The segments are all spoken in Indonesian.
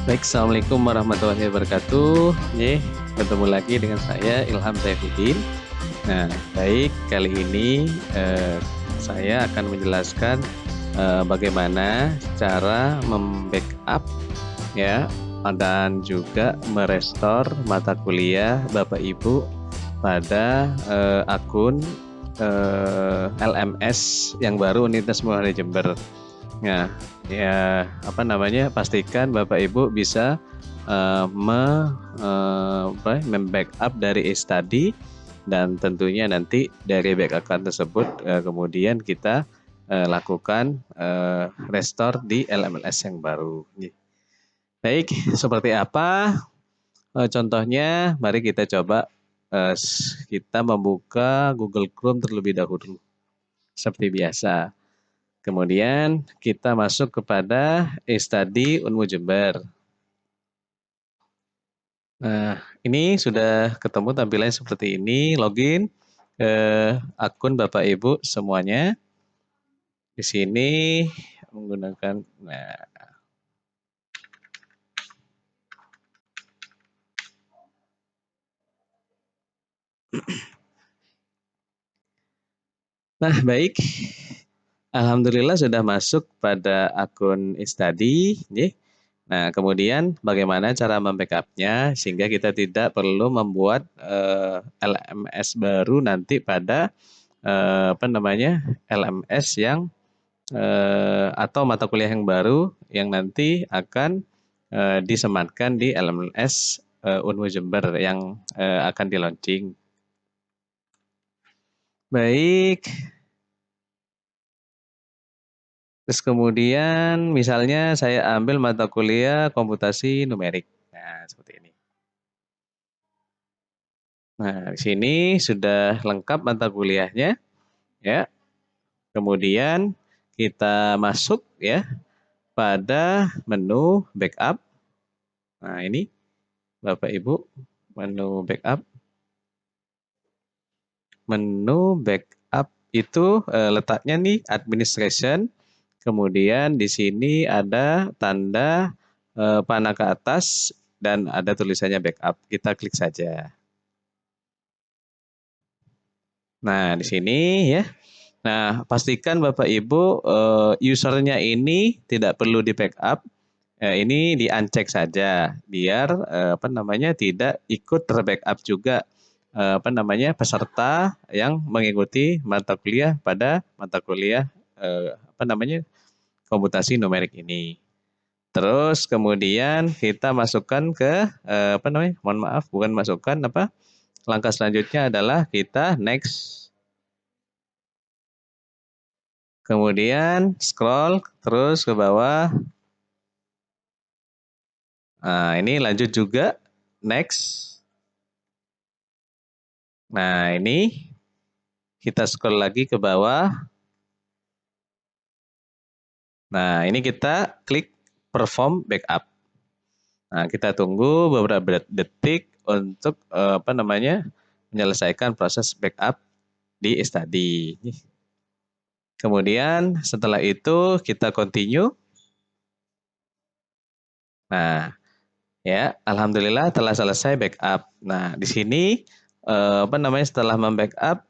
Baik, Assalamualaikum warahmatullahi wabarakatuh. Ketemu lagi dengan saya Ilham Saifuddin. Nah, baik, kali ini saya akan menjelaskan bagaimana cara membackup ya dan juga merestore mata kuliah Bapak Ibu pada akun LMS yang baru Universitas Muhammadiyah Jember. Nah, ya pastikan Bapak Ibu bisa membackup dari e-study dan tentunya nanti dari backup tersebut kemudian kita lakukan restore di LMS yang baru. Baik, seperti apa contohnya? Mari kita coba kita membuka Google Chrome terlebih dahulu seperti biasa. Kemudian kita masuk kepada e-study Unmu Jember. Nah, ini sudah ketemu tampilannya seperti ini, login ke akun Bapak Ibu semuanya. Di sini menggunakan Nah, baik. Alhamdulillah sudah masuk pada akun e-study. Nah, kemudian bagaimana cara membackup-nya sehingga kita tidak perlu membuat LMS baru nanti pada LMS yang atau mata kuliah yang baru yang nanti akan disematkan di LMS Unmu Jember yang akan di launching. Baik. Terus kemudian misalnya saya ambil mata kuliah komputasi numerik. Nah, seperti ini. Nah, di sini sudah lengkap mata kuliahnya, ya. Kemudian kita masuk ya pada menu backup. Nah, ini Bapak Ibu, menu backup. Menu backup itu letaknya nih administration. Kemudian di sini ada tanda panah ke atas dan ada tulisannya backup. Kita klik saja. Nah, di sini ya. Nah, pastikan Bapak Ibu usernya ini tidak perlu di backup. Ini di uncheck saja biar tidak ikut terbackup juga peserta yang mengikuti mata kuliah pada mata kuliah komputasi numerik ini. Terus kemudian kita masukkan ke langkah selanjutnya adalah kita next. Kemudian scroll terus ke bawah. Nah, ini lanjut juga next. Nah, ini kita scroll lagi ke bawah. Nah, ini kita klik perform backup. Nah, kita tunggu beberapa detik untuk menyelesaikan proses backup di e-study. Kemudian setelah itu kita continue. Nah, ya, alhamdulillah telah selesai backup. Nah, di sini setelah membackup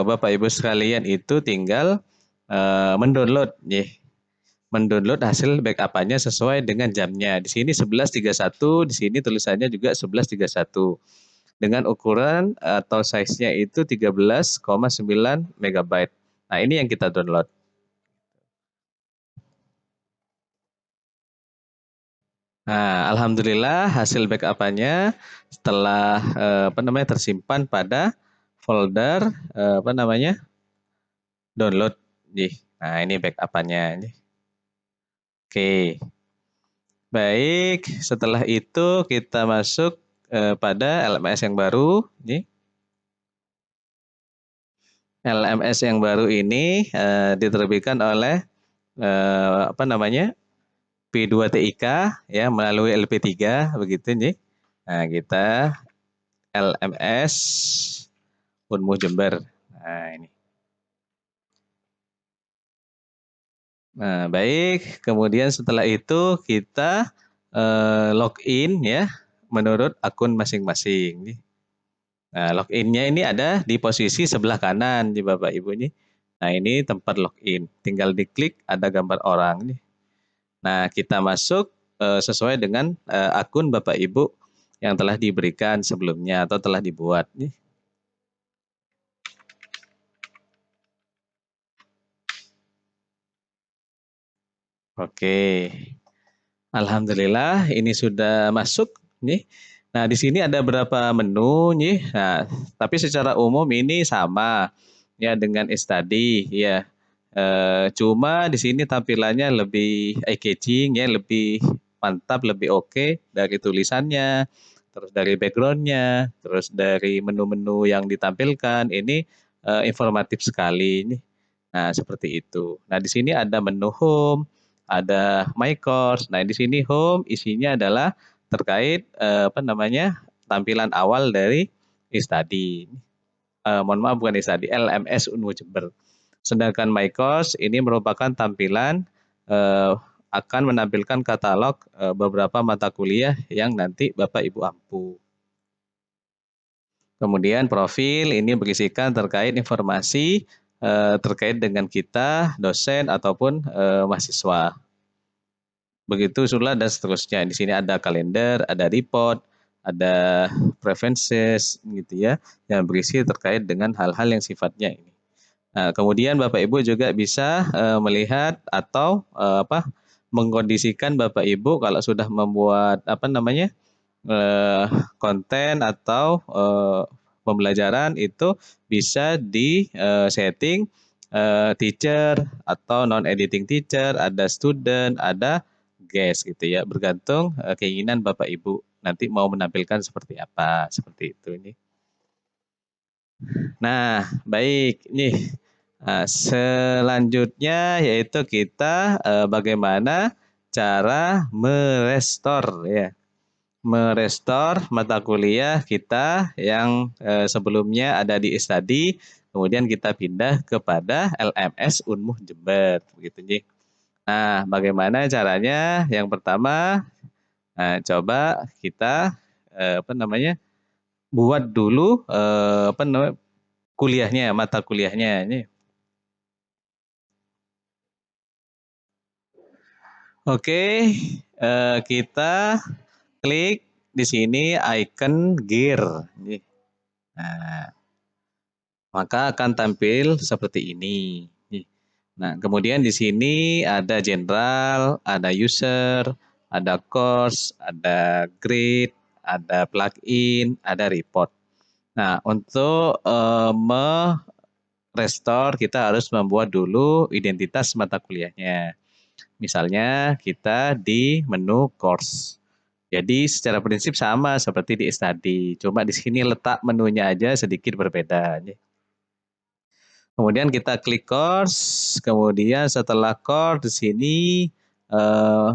Bapak Ibu sekalian itu tinggal mendownload mendownload hasil backup-nya sesuai dengan jamnya. Di sini 11.31, di sini tulisannya juga 11.31. Dengan ukuran atau size-nya itu 13,9 MB. Nah, ini yang kita download. Nah, alhamdulillah hasil backup-nya setelah tersimpan pada folder download. Nah, ini backup-nya. Oke. Baik, setelah itu kita masuk pada LMS yang baru. LMS yang baru ini diterbitkan oleh P2TIK ya melalui LP3 begitu nih. Nah, kita LMS Unmu Jember. Nah, ini. Nah, baik. Kemudian setelah itu kita login ya menurut akun masing-masing. Nah, login-nya ini ada di posisi sebelah kanan nih Bapak Ibu nih. Nah, ini tempat login. Tinggal diklik ada gambar orang nih. Nah, kita masuk sesuai dengan akun Bapak Ibu yang telah diberikan sebelumnya atau telah dibuat nih. Oke. Alhamdulillah ini sudah masuk nih. Nah, di sini ada berapa menu nih. Nah, tapi secara umum ini sama ya dengan study ya. Cuma di sini tampilannya lebih eye catching ya, lebih mantap, lebih oke dari tulisannya, terus dari backgroundnya, terus dari menu-menu yang ditampilkan ini informatif sekali nih. Nah, seperti itu. Nah, di sini ada menu home, ada My Course. Nah, di sini home isinya adalah terkait tampilan awal dari e-study. Mohon maaf bukan e-study, LMS Unmu Jember. Sedangkan My Course ini merupakan tampilan akan menampilkan katalog beberapa mata kuliah yang nanti Bapak Ibu ampu. Kemudian profil ini berisikan terkait informasi terkait dengan kita, dosen ataupun mahasiswa. Begitu sudah dan seterusnya. Di sini ada kalender, ada report, ada preferences gitu ya, yang berisi terkait dengan hal-hal yang sifatnya ini. Nah, kemudian Bapak Ibu juga bisa melihat atau mengkondisikan Bapak Ibu kalau sudah membuat eh, konten atau pembelajaran itu bisa di setting teacher atau non editing teacher, ada student, ada guest gitu ya, bergantung keinginan Bapak Ibu nanti mau menampilkan seperti apa, seperti itu ini. Nah, baik nih. Nah, selanjutnya yaitu kita bagaimana cara merestore ya. Merestore mata kuliah kita yang sebelumnya ada di e-study, kemudian kita pindah kepada LMS Unmuh Jember begitu nih. Nah, bagaimana caranya? Yang pertama, coba kita buat dulu kuliahnya, mata kuliahnya ini. Oke, kita klik di sini icon gear. Nah, maka akan tampil seperti ini. Nah, kemudian di sini ada general, ada user, ada course, ada grid, ada plugin, ada report. Nah, untuk restore kita harus membuat dulu identitas mata kuliahnya. Misalnya kita di menu course. Jadi secara prinsip sama seperti di study, cuma di sini letak menunya aja sedikit berbeda. Kemudian kita klik course, kemudian setelah course di sini eh,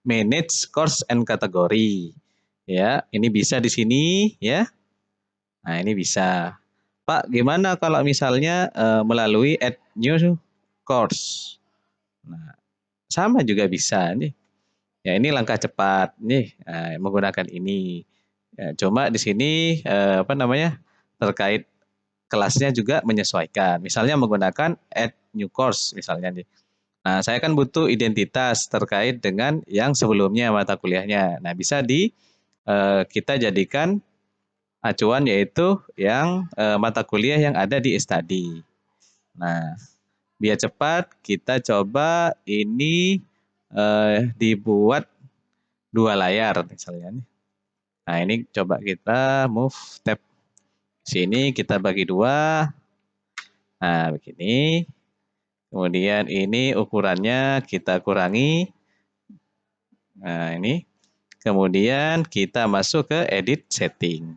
manage course and category. Ya, ini bisa di sini ya. Nah, ini bisa. Pak, gimana kalau misalnya melalui add new course? Nah, sama juga bisa nih. Ya, ini langkah cepat nih menggunakan ini. Ya, cuma di sini terkait kelasnya juga menyesuaikan. Misalnya menggunakan add new course misalnya nih. Nah, saya kan butuh identitas terkait dengan yang sebelumnya mata kuliahnya. Nah, bisa kita jadikan acuan yaitu yang mata kuliah yang ada di study. Nah, biar cepat kita coba ini dibuat 2 layar misalnya nih. Nah, ini coba kita move tab sini kita bagi 2. Nah, begini. Kemudian ini ukurannya kita kurangi. Nah, ini. Kemudian kita masuk ke edit setting.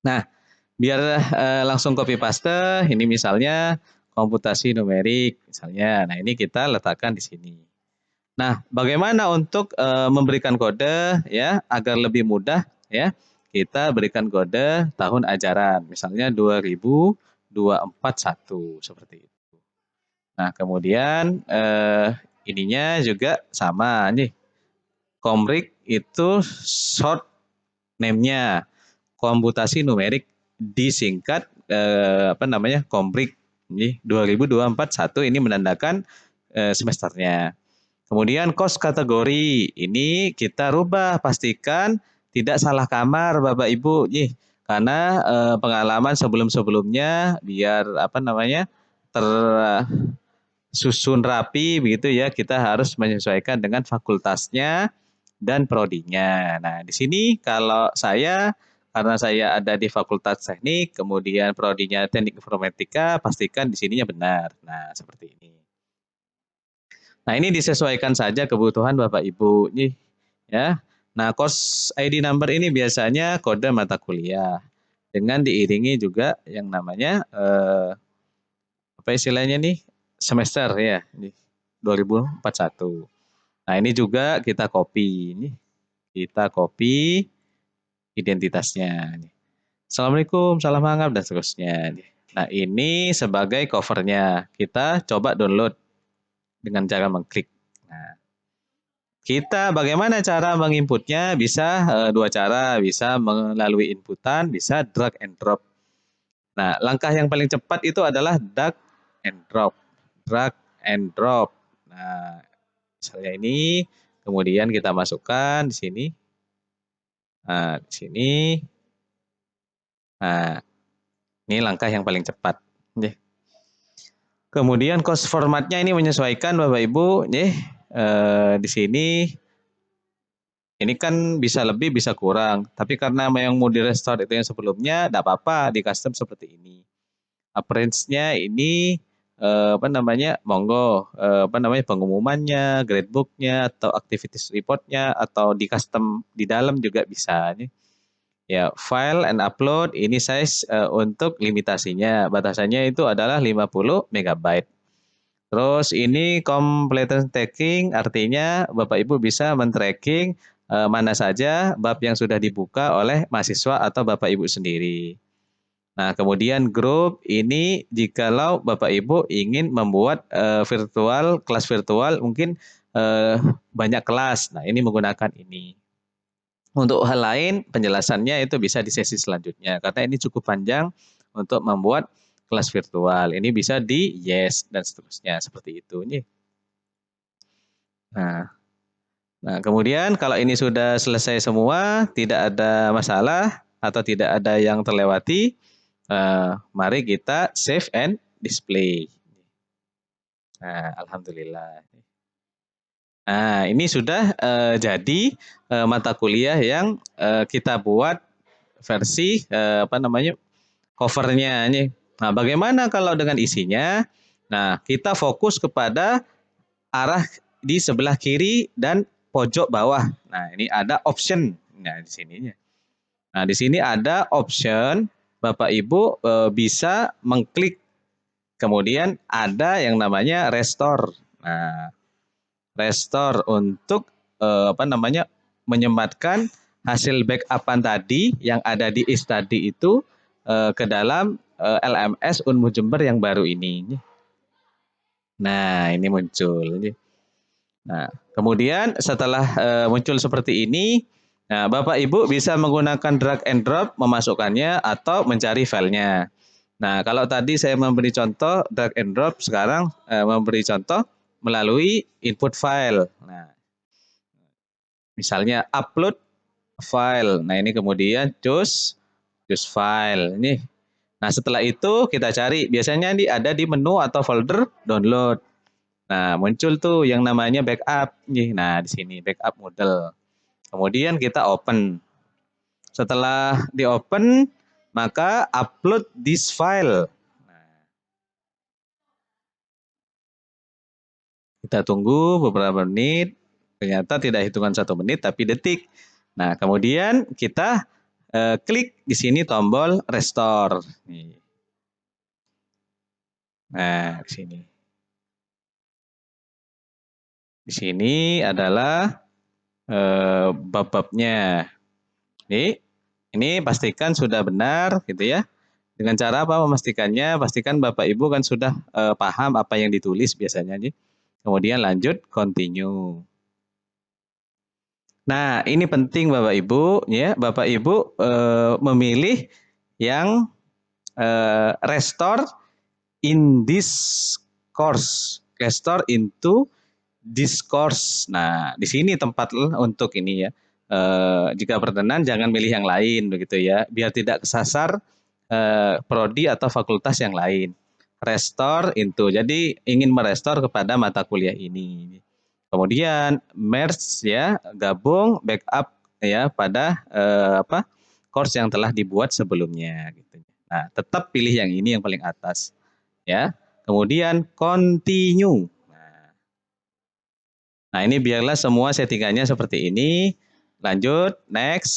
Nah, biar langsung copy paste, ini misalnya komputasi numerik misalnya. Nah, ini kita letakkan di sini. Nah, bagaimana untuk memberikan kode ya agar lebih mudah ya? Kita berikan kode tahun ajaran, misalnya 2021 seperti itu. Nah, kemudian ininya juga sama nih. Komrik itu short name-nya, komputasi numerik disingkat Komrik. Ini 2024-1 ini menandakan semesternya. Kemudian kos kategori ini kita rubah, pastikan tidak salah kamar Bapak Ibu nih, karena pengalaman sebelum-sebelumnya biar tersusun rapi begitu ya, kita harus menyesuaikan dengan fakultasnya dan prodinya. Nah, di sini kalau karena saya ada di Fakultas Teknik, kemudian prodinya Teknik Informatika, pastikan di sininya benar. Nah, seperti ini. Nah, ini disesuaikan saja kebutuhan Bapak Ibu nih ya. Nah, course ID number ini biasanya kode mata kuliah dengan diiringi juga yang namanya apa istilahnya nih, semester ya, nih 2041. Nah, ini juga kita copy ini. Kita copy identitasnya. Assalamualaikum, salam hangat dan seterusnya. Nah, ini sebagai covernya. Kita coba download dengan cara mengklik. Nah, kita bagaimana cara menginputnya? Bisa dua cara, bisa melalui inputan, bisa drag and drop. Nah, langkah yang paling cepat itu adalah drag and drop. Drag and drop. Nah, misalnya ini, kemudian kita masukkan di sini. Nah, di sini. Nah, ini langkah yang paling cepat. Kemudian cost formatnya ini menyesuaikan Bapak Ibu. Di sini ini kan bisa lebih bisa kurang. Tapi karena yang mau di-restore itu yang sebelumnya, tidak apa-apa di custom seperti ini. Appearance-nya ini monggo pengumumannya, gradebook-nya atau activities report-nya atau di custom di dalam juga bisa nih. Ya, file and upload ini size untuk limitasinya, batasannya itu adalah 50 MB. Terus ini completion tracking artinya Bapak Ibu bisa men-tracking mana saja bab yang sudah dibuka oleh mahasiswa atau Bapak Ibu sendiri. Nah, kemudian grup ini jikalau Bapak Ibu ingin membuat kelas virtual mungkin banyak kelas. Nah, ini menggunakan ini. Untuk hal lain penjelasannya itu bisa di sesi selanjutnya karena ini cukup panjang untuk membuat kelas virtual. Ini bisa di yes dan seterusnya seperti itu nih. Nah, kemudian kalau ini sudah selesai semua, tidak ada masalah atau tidak ada yang terlewati, mari kita save and display. Nah, alhamdulillah. Nah, ini sudah jadi mata kuliah yang kita buat versi covernya nih. Nah, bagaimana kalau dengan isinya? Nah, kita fokus kepada arah di sebelah kiri dan pojok bawah. Nah, ini ada option. Nah, di sininya. Nah, di sini ada option. Bapak Ibu bisa mengklik. Kemudian ada yang namanya restore. Nah, restore untuk menyematkan hasil backupan tadi yang ada di e-study itu ke dalam LMS Unmu Jember yang baru ini. Nah, ini muncul. Nah, kemudian setelah muncul seperti ini, nah, Bapak Ibu bisa menggunakan drag and drop memasukkannya atau mencari filenya. Nah, kalau tadi saya memberi contoh drag and drop, sekarang memberi contoh melalui input file. Nah, misalnya upload file. Nah, ini kemudian choose file. Nah, setelah itu kita cari. Biasanya ada di menu atau folder download. Nah, muncul tuh yang namanya backup. Nah, di sini backup model. Kemudian kita open. Setelah di open, maka upload this file. Kita tunggu beberapa menit. Ternyata tidak hitungan 1 menit tapi detik. Nah, kemudian kita klik di sini tombol restore. Nah, di sini. Di sini adalah bab-babnya. Ini pastikan sudah benar gitu ya. Dengan cara apa memastikannya? Pastikan Bapak Ibu kan sudah paham apa yang ditulis biasanya nih. Kemudian lanjut continue. Nah, ini penting Bapak Ibu, ya. Bapak Ibu memilih yang restore in this course, restore into discourse. Nah, di sini tempat untuk ini ya. Jika berkenan jangan milih yang lain begitu ya, biar tidak kesasar prodi atau fakultas yang lain. Restore into, jadi ingin merestore kepada mata kuliah ini. Kemudian merge ya, gabung backup ya pada course yang telah dibuat sebelumnya gitu. Nah, tetap pilih yang ini yang paling atas ya. Kemudian continue. Nah, ini biarlah semua settingannya seperti ini. Lanjut, next.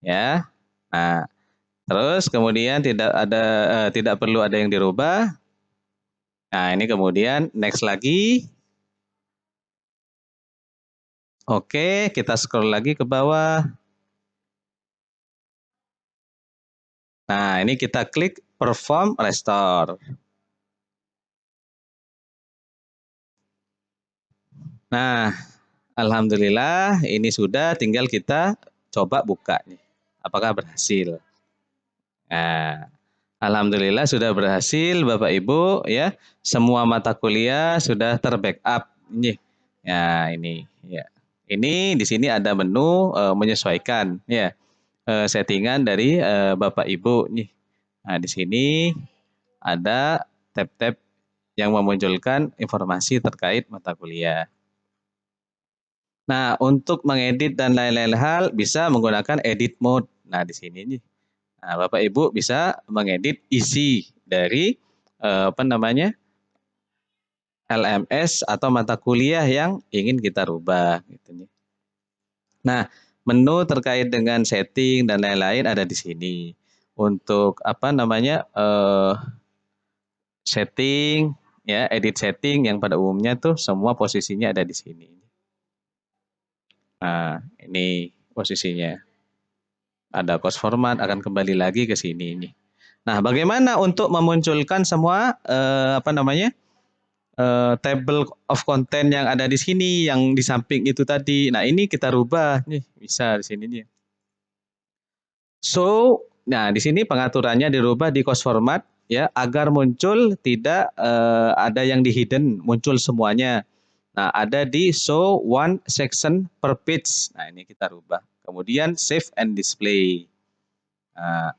Ya. Nah, terus kemudian tidak perlu ada yang dirubah. Nah, ini kemudian next lagi. Oke, kita scroll lagi ke bawah. Nah, ini kita klik perform restore. Nah, alhamdulillah ini sudah, tinggal kita coba buka nih. Apakah berhasil? Nah, alhamdulillah sudah berhasil Bapak Ibu ya. Semua mata kuliah sudah terbackup. Ini. Ya, ini ya. Ini di sini ada menu menyesuaikan ya. Settingan dari Bapak Ibu nih. Nah, di sini ada tab-tab yang memunculkan informasi terkait mata kuliah. Nah, untuk mengedit dan lain-lain hal bisa menggunakan edit mode. Nah, di sini nih. Nah, Bapak Ibu bisa mengedit isi dari LMS atau mata kuliah yang ingin kita rubah gitu. Nah, menu terkait dengan setting dan lain-lain ada di sini. Untuk setting ya, edit setting yang pada umumnya tuh semua posisinya ada di sini. Nah, ini posisinya. Ada course format akan kembali lagi ke sini ini. Nah, bagaimana untuk memunculkan semua table of content yang ada di sini, yang di samping itu tadi. Nah, ini kita rubah nih, bisa di sini nih. So, nah di sini pengaturannya dirubah di course format ya, agar muncul tidak ada yang di hidden, muncul semuanya. Nah, ada di show one section per page. Nah, ini kita rubah. Kemudian save and display. Nah,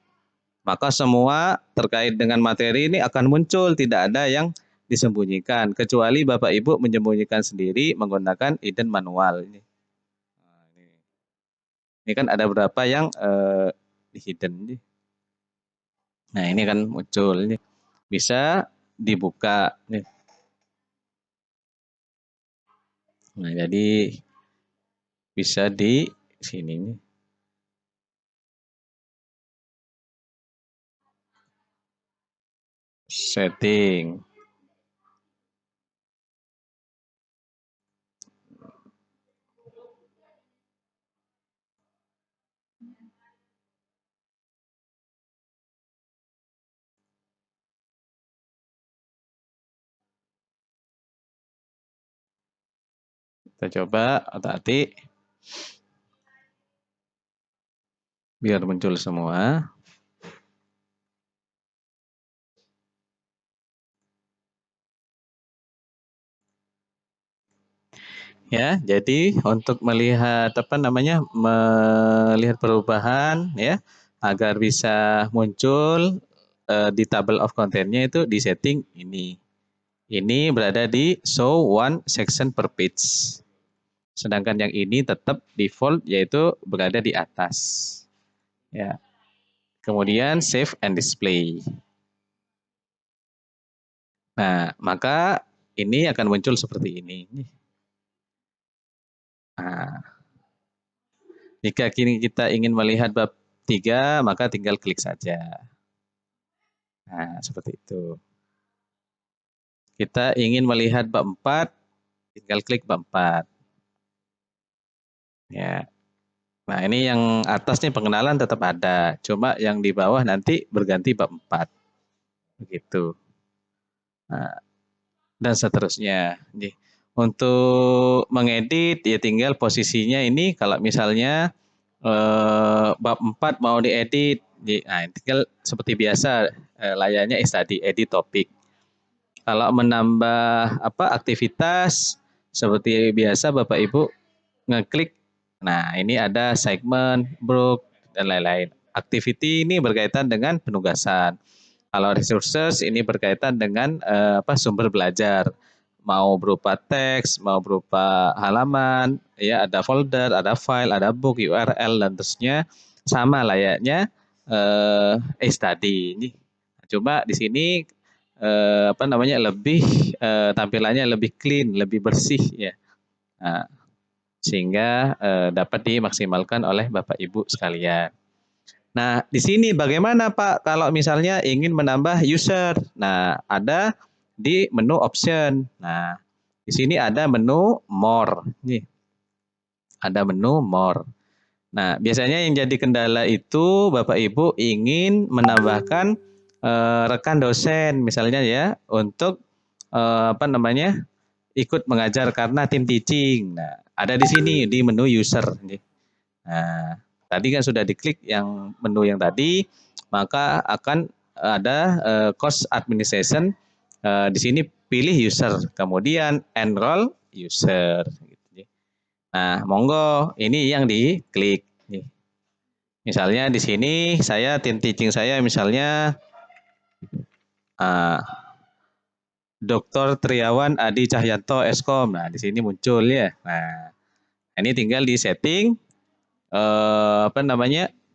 maka semua terkait dengan materi ini akan muncul, tidak ada yang disembunyikan, kecuali Bapak Ibu menyembunyikan sendiri menggunakan hidden manual. Ini kan ada beberapa yang di hidden. Nah, ini kan muncul. Bisa dibuka. Nah, jadi bisa di sini. Setting. Kita coba hati-hati biar muncul semua. Ya, jadi untuk melihat melihat perubahan ya, agar bisa muncul di table of content-nya itu di setting ini. Ini berada di show one section per page. Sedangkan yang ini tetap default yaitu berada di atas. Ya. Kemudian save and display. Nah, maka ini akan muncul seperti ini. Nah, jika kini kita ingin melihat bab 3, maka tinggal klik saja. Nah, seperti itu. Kita ingin melihat bab 4, tinggal klik bab 4. Ya. Nah, ini yang atas nih pengenalan tetap ada, cuma yang di bawah nanti berganti bab 4. Begitu. Nah, dan seterusnya. Untuk mengedit ya tinggal posisinya ini kalau misalnya bab 4 mau diedit, nah tinggal seperti biasa layarnya tadi edit topik. Kalau menambah aktivitas seperti biasa Bapak Ibu ngeklik. Nah, ini ada segmen, group dan lain-lain. Activity ini berkaitan dengan penugasan. Kalau resources ini berkaitan dengan sumber belajar, mau berupa teks, mau berupa halaman, ya ada folder, ada file, ada book, URL dan terusnya sama layaknya study ini. Coba di sini lebih tampilannya lebih clean, lebih bersih ya. Nah, sehingga dapat dimaksimalkan oleh Bapak Ibu sekalian. Nah, di sini bagaimana Pak kalau misalnya ingin menambah user? Nah, ada di menu option. Nah, di sini ada menu more. Nih, ada menu more. Nah, biasanya yang jadi kendala itu Bapak Ibu ingin menambahkan rekan dosen misalnya ya untuk ikut mengajar karena tim teaching. Nah, ada di sini di menu user. Nah, tadi kan sudah diklik yang menu yang tadi, maka akan ada course administration. Di sini pilih user, kemudian enroll user. Nah, monggo ini yang diklik. Misalnya di sini saya tim teaching saya misalnya Dr. Triawan Adi Cahyanto Eskom. Nah, di sini muncul ya. Nah, ini tinggal di setting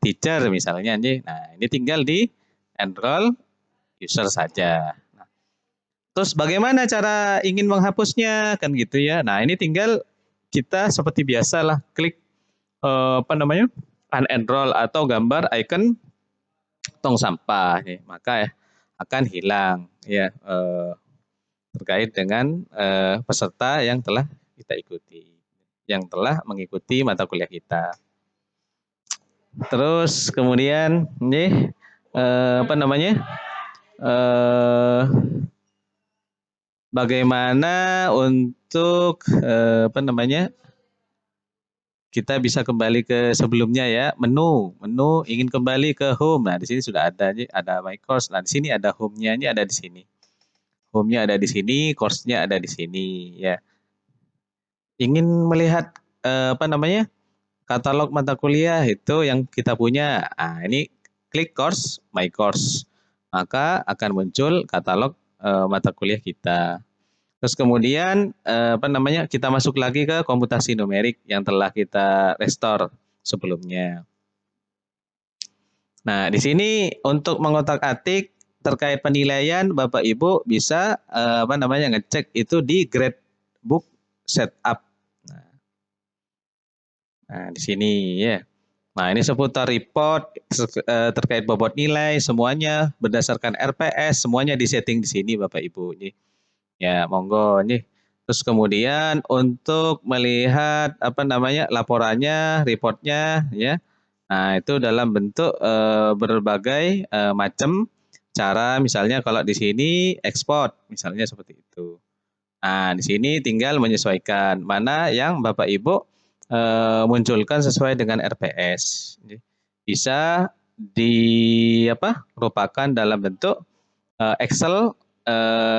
teacher misalnya nih. Nah, ini tinggal di enroll user saja. Nah, terus bagaimana cara ingin menghapusnya kan gitu ya. Nah, ini tinggal kita seperti biasa lah klik unenroll atau gambar icon tong sampah nih. Maka ya akan hilang ya terkait dengan peserta yang telah kita ikuti, yang telah mengikuti mata kuliah kita. Terus kemudian ini bagaimana untuk kita bisa kembali ke sebelumnya ya, menu ingin kembali ke home. Nah, di sini sudah ada nih, ada my course. Nah, di sini ada home-nya, ini ada di sini. Home-nya ada di sini, course-nya ada di sini ya. Ingin melihat katalog mata kuliah itu yang kita punya. Nah, ini klik course, my course. Maka akan muncul katalog mata kuliah kita. Terus kemudian kita masuk lagi ke komputasi numerik yang telah kita restore sebelumnya. Nah, di sini untuk mengotak-atik terkait penilaian Bapak Ibu bisa ngecek itu di gradebook setup. Nah, di sini ya. Nah, ini seputar report terkait bobot nilai semuanya berdasarkan RPS, semuanya disetting di sini Bapak Ibu. Ya, monggo nih. Terus kemudian untuk melihat laporannya, reportnya ya. Nah, itu dalam bentuk berbagai macam cara, misalnya kalau di sini ekspor misalnya seperti itu. Nah, di sini tinggal menyesuaikan mana yang Bapak Ibu munculkan sesuai dengan RPS. Bisa rupakan dalam bentuk Excel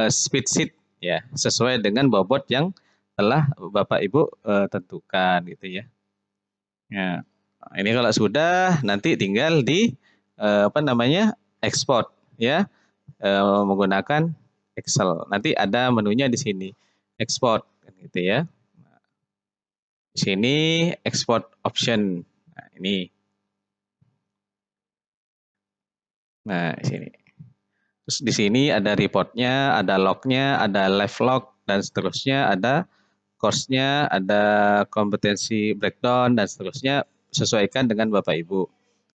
spreadsheet ya, sesuai dengan bobot yang telah Bapak Ibu tentukan gitu ya. Nah, ini kalau sudah nanti tinggal di ekspor ya menggunakan Excel. Nanti ada menunya di sini ekspor gitu ya. Di sini export option. Nah, ini. Nah, di sini. Terus di sini ada reportnya, ada lognya, ada live log dan seterusnya, ada course-nya, ada kompetensi breakdown dan seterusnya, sesuaikan dengan Bapak Ibu.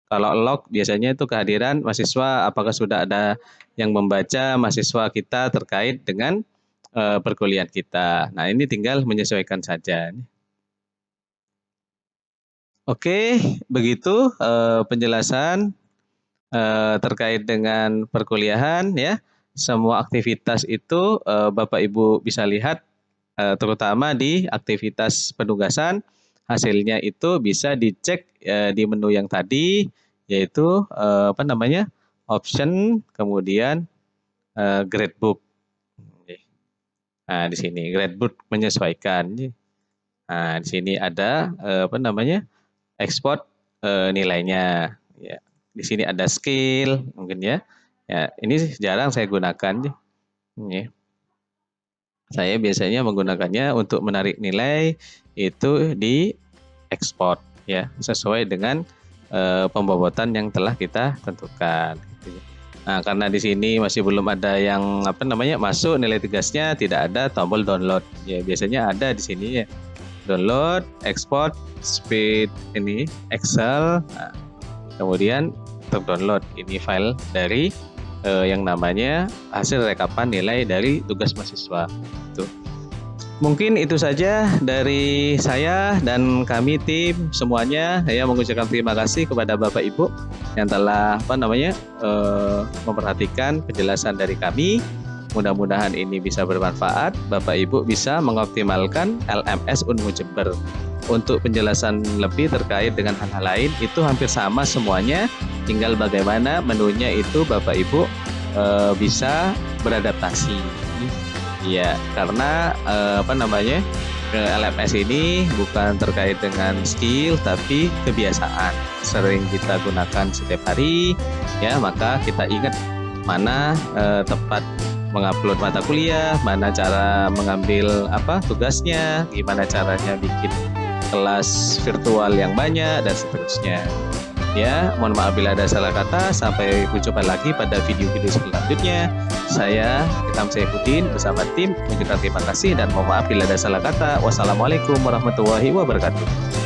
Kalau log biasanya itu kehadiran mahasiswa, apakah sudah ada yang membaca mahasiswa kita terkait dengan perkuliahan kita. Nah, ini tinggal menyesuaikan saja. Oke, begitu penjelasan terkait dengan perkuliahan ya. Semua aktivitas itu Bapak Ibu bisa lihat terutama di aktivitas penugasan. Hasilnya itu bisa dicek di menu yang tadi, yaitu option, kemudian gradebook. Nah, di sini gradebook menyesuaikan. Nah, di sini ada ekspor nilainya. Ya, di sini ada skill mungkin ya. Ya, ini jarang saya gunakan. Ya. Saya biasanya menggunakannya untuk menarik nilai itu di ekspor ya, sesuai dengan pembobotan yang telah kita tentukan. Nah, karena di sini masih belum ada yang masuk nilai tugasnya, tidak ada tombol download. Ya, biasanya ada di sini ya. Download, export, speed ini Excel. Nah, kemudian untuk download ini file dari yang namanya hasil rekapan nilai dari tugas mahasiswa. Mungkin itu saja dari saya dan kami tim semuanya. Saya mengucapkan terima kasih kepada Bapak Ibu yang telah memperhatikan penjelasan dari kami. Mudah-mudahan ini bisa bermanfaat. Bapak Ibu bisa mengoptimalkan LMS Unmu Jember. Untuk penjelasan lebih terkait dengan hal-hal lain itu hampir sama semuanya. Tinggal bagaimana menunya itu Bapak Ibu bisa beradaptasi. Ya, karena LMS ini bukan terkait dengan skill tapi kebiasaan. Sering kita gunakan setiap hari, ya maka kita ingat mana tepat mengupload mata kuliah, mana cara mengambil tugasnya, gimana caranya bikin kelas virtual yang banyak dan seterusnya. Ya, mohon maaf bila ada salah kata. Sampai berjumpa lagi pada video-video selanjutnya. Saya Ilham Saifuddin bersama tim mengucapkan terima kasih dan mohon maaf bila ada salah kata. Wassalamualaikum warahmatullahi wabarakatuh.